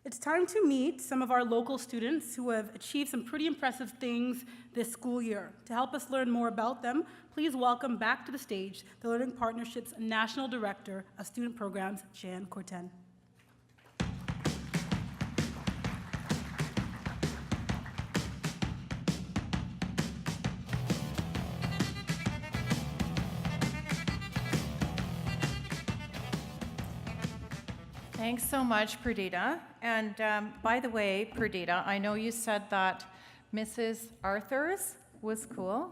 It's time to meet some of our local students who have achieved some pretty impressive things this school year. To help us learn more about them, please welcome back to the stage the Learning Partnerships National Director of Student Programs, Jan Corten. Thanks so much, Perdita. And by the way, Perdita, I know you said that Mrs. Arthurs was cool.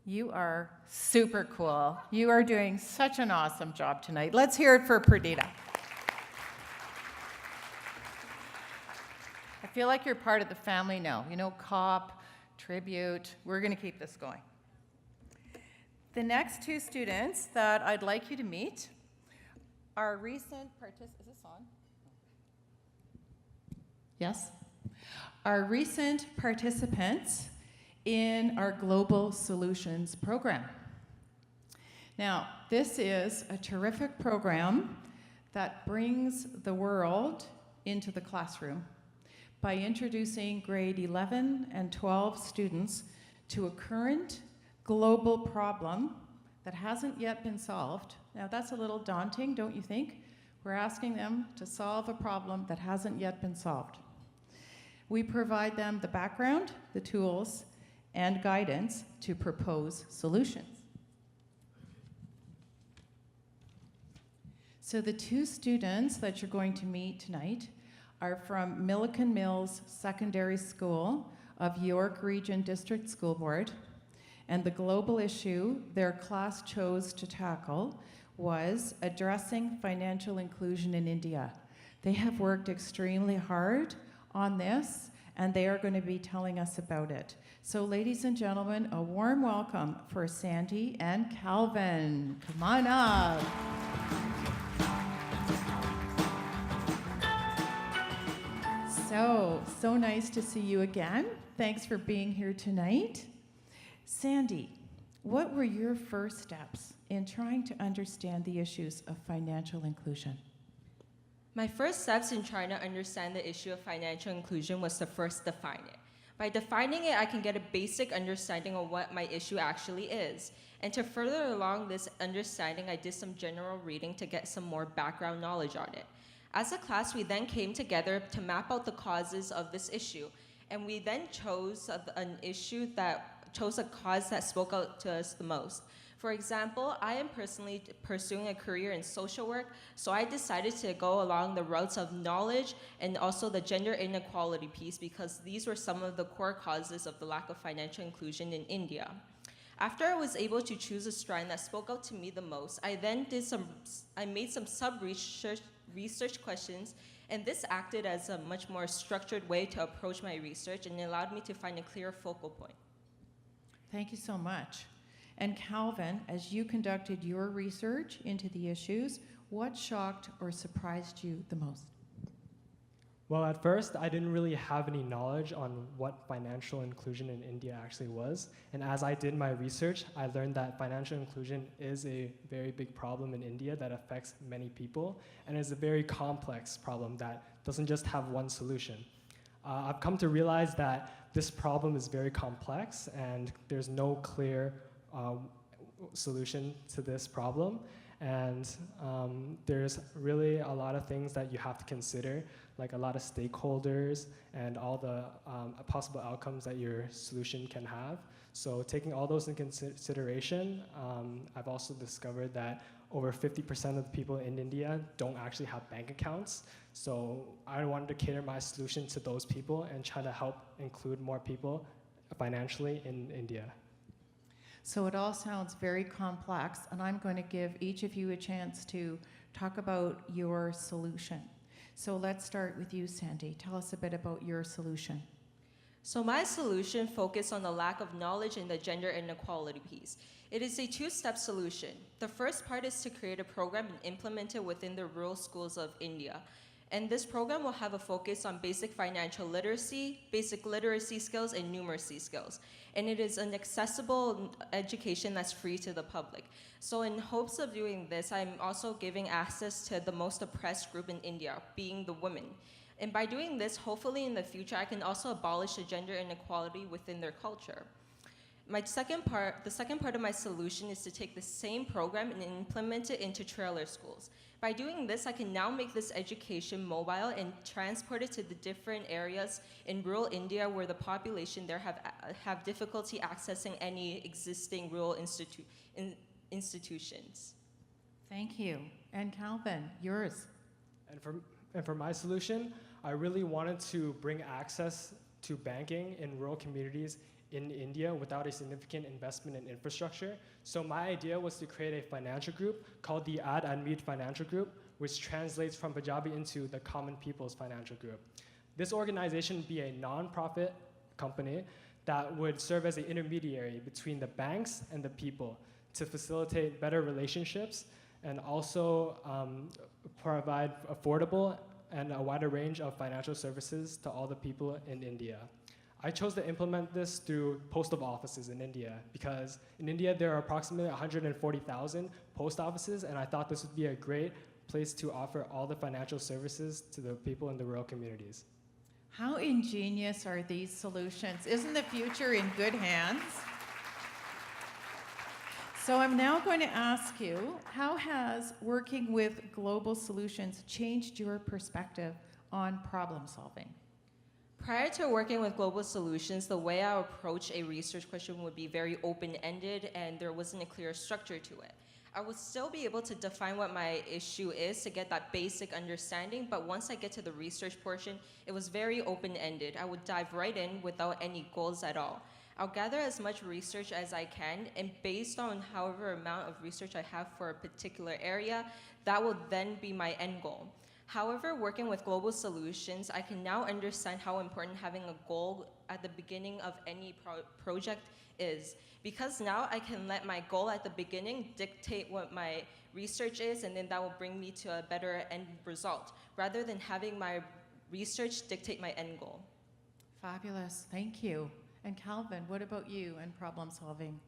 You are super cool. You are doing such an awesome job tonight. Let's hear it for Perdita. I feel like you're part of the family now. You know, COP, Tribute. We're going to keep this going. The next two students that I'd like you to meet are recent participants. Is this on? Yes? Our recent participants in our Global Solutions program. Now, this is a terrific program that brings the world into the classroom by introducing grade 11 and 12 students to a current global problem that hasn't yet been solved. Now, that's a little daunting, don't you think? We're asking them to solve a problem that hasn't yet been solved. We provide them the background, the tools, and guidance to propose solutions. So the two students that you're going to meet tonight are from Milliken Mills Secondary School of York Region District School Board, and the global issue their class chose to tackle was addressing financial inclusion in India. They have worked extremely hard on this, and they are going to be telling us about it. So ladies and gentlemen, a warm welcome for Sandy and Calvin. Come on up. So nice to see you again. Thanks for being here tonight. Sandy, what were your first steps in trying to understand the issues of financial inclusion? My first steps in trying to understand the issue of financial inclusion was to first define it. By defining it, I can get a basic understanding of what my issue actually is. And to further along this understanding, I did some general reading to get some more background knowledge on it. As a class, we then came together to map out the causes of this issue. And we then chose a cause that spoke out to us the most. For example, I am personally pursuing a career in social work, so I decided to go along the routes of knowledge and also the gender inequality piece because these were some of the core causes of the lack of financial inclusion in India. After I was able to choose a strand that spoke out to me the most, I made some research questions, and this acted as a much more structured way to approach my research and allowed me to find a clear focal point. Thank you so much. And Calvin, as you conducted your research into the issues, what shocked or surprised you the most? Well, at first, I didn't really have any knowledge on what financial inclusion in India actually was. And as I did my research, I learned that financial inclusion is a very big problem in India that affects many people, and is a very complex problem that doesn't just have one solution. I've come to realize that this problem is very complex, and there's no clear solution to this problem. And there's really a lot of things that you have to consider, like a lot of stakeholders and all the possible outcomes that your solution can have. So taking all those into consideration, I've also discovered that over 50% of the people in India don't actually have bank accounts. So I wanted to cater my solution to those people and try to help include more people financially in India. So it all sounds very complex, and I'm going to give each of you a chance to talk about your solution. So let's start with you, Sandy. Tell us a bit about your solution. So my solution focused on the lack of knowledge in the gender inequality piece. It is a two-step solution. The first part is to create a program and implement it within the rural schools of India. And this program will have a focus on basic financial literacy, basic literacy skills, and numeracy skills. And it is an accessible education that's free to the public. So in hopes of doing this, I'm also giving access to the most oppressed group in India, being the women. And by doing this, hopefully in the future, I can also abolish the gender inequality within their culture. The second part of my solution is to take the same program and implement it into trailer schools. By doing this, I can now make this education mobile and transport it to the different areas in rural India where the population there have difficulty accessing any existing rural institutions. Thank you. And Calvin, yours. And for my solution, I really wanted to bring access to banking in rural communities in India without a significant investment in infrastructure. So my idea was to create a financial group called the Ad Anmeet Financial Group, which translates from Punjabi into the Common People's Financial Group. This organization would be a non-profit company that would serve as an intermediary between the banks and the people to facilitate better relationships and also provide affordable and a wider range of financial services to all the people in India. I chose to implement this through postal offices in India because in India there are approximately 140,000 post offices, and I thought this would be a great place to offer all the financial services to the people in the rural communities. How ingenious are these solutions? Isn't the future in good hands? So I'm now going to ask you, how has working with Global Solutions changed your perspective on problem solving? Prior to working with Global Solutions, the way I approach a research question would be very open-ended and there wasn't a clear structure to it. I would still be able to define what my issue is to get that basic understanding, but once I get to the research portion, it was very open-ended. I would dive right in without any goals at all. I'll gather as much research as I can, and based on however amount of research I have for a particular area, that will then be my end goal. However, working with Global Solutions, I can now understand how important having a goal at the beginning of any project is. Because now I can let my goal at the beginning dictate what my research is, and then that will bring me to a better end result, rather than having my research dictate my end goal. Fabulous, thank you. And Calvin, what about you and problem solving?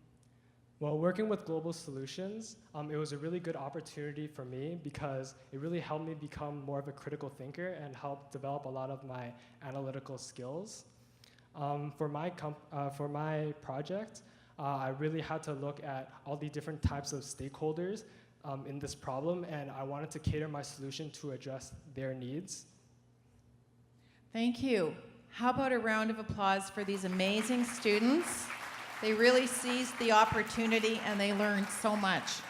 Well, working with Global Solutions, it was a really good opportunity for me because it really helped me become more of a critical thinker and helped develop a lot of my analytical skills. For my project, I really had to look at all the different types of stakeholders in this problem, and I wanted to cater my solution to address their needs. Thank you. How about a round of applause for these amazing students? They really seized the opportunity and they learned so much.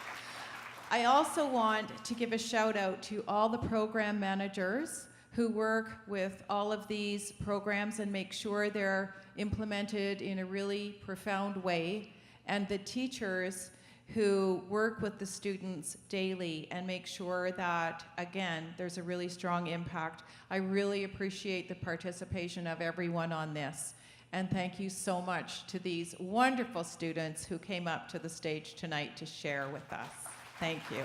I also want to give a shout out to all the program managers who work with all of these programs and make sure they're implemented in a really profound way, and the teachers who work with the students daily and make sure that, again, there's a really strong impact. I really appreciate the participation of everyone on this. And thank you so much to these wonderful students who came up to the stage tonight to share with us. Thank you.